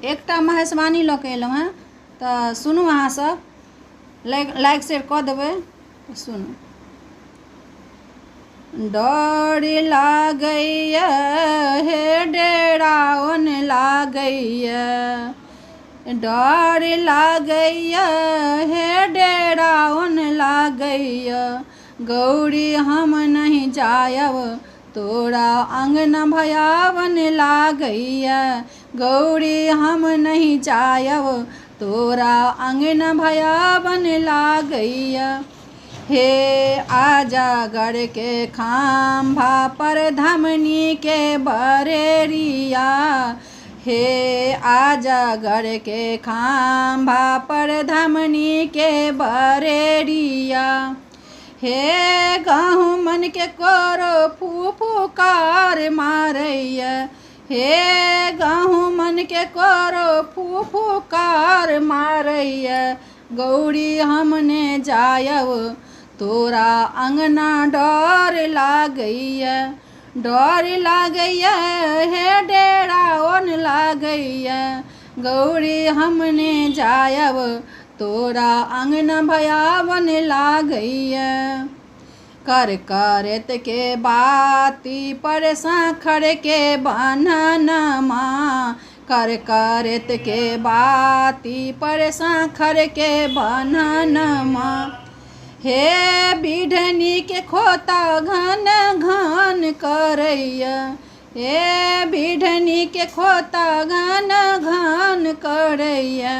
एकटा महेशवाणी लऽ के एलहुँ हेँ, तऽ सुनू अहाँ सब, लाइक शेयर कऽ देबै। सुनू। डर लागैया हे डेराओन लागैया, डर लागैया हे डेराओन लागैया, गौरी हम नहीं जायब तोरा अंगना भयावन लागैया, गौरी हम नहीं जायब तोरा अंगना भयावन लागैया। हे आजा गढ़ के खाम्भा पर धमनी के बरेरिया, हे आजा गढ़ के खाम्भा पर धमनी के बरेरिया, हे गहुमन के कोरो फूफुकार मारैया, हे गहुमन के कोरो फूफुकार मारैया, गौरी हमने जायब तोरा अंगना डर लागैया, डर लागैया हे डेराओन लागैया, गौरी हमने जायब तोरा अंगना भयावन लागैया। कर करत के बाती पर साखर के बान्हनमा, कर करत के बाती पर साखर के बान्हनमा, हे बिढ़नी के खोता घन घन करैया, हे बिढ़नी के खोता घन घन करैया,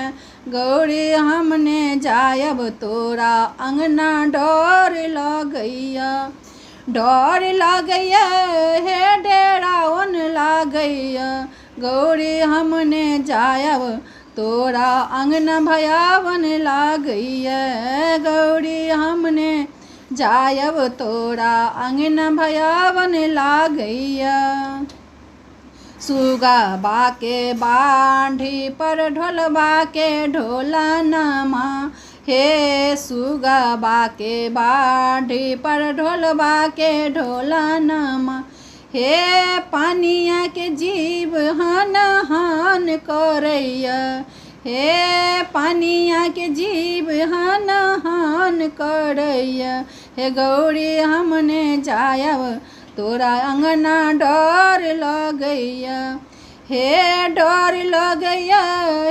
गौरी हमने जायब तोरा अंगना डर लागैया, डर लागैया हे डेराओन लागैया, गौरी हमने जायब तोरा अंगना भयावन लागैया, गौरी हमने जायब तोरा अंगना भयावन लागैया। सुगा बाके बाढ़ी पर ढोलबा के ढोलनमा, हे सुगा बाके बाढ़ी पर ढोलबा के ढोलनमा, हे पानिया के जीव हन हन करैया, हे पानिया के जीव हन हन करैया, हे गौरी हमने जायब तोरा अंगना डर लगैया, हे डर लगैया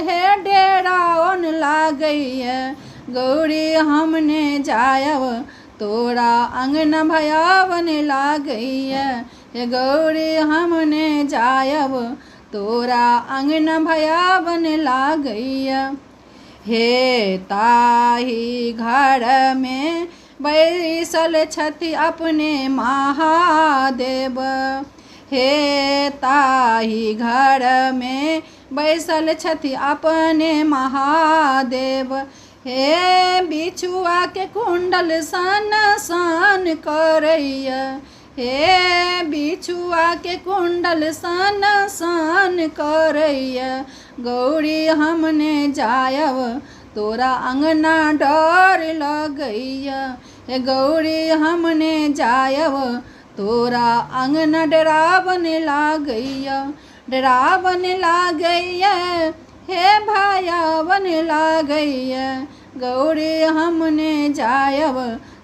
हे डेराओन लागैया, गौरी हमने जायब तोरा अंगना भयावन लागैया, हे गौरी हमने जायब तोरा अंगना भयावन लागैया। हे ताही घर में बैसल छथि अपने महादेव, हे ताही घर में बैसल छथि अपने महादेव, हे बिछुआ के कुंडल सन सन करैया, हे बिछुआ के कुंडल सन सन करैया, गौरी हमने जायब तोरा अंगना डर लगैया, हे गौरी हमने जायब तोरा अंगना डरावन लागैया, डरावन लागैया हे भयावन लागैया, गौरी हमने जायब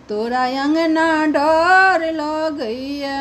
तोरा अंगना डर लगैया।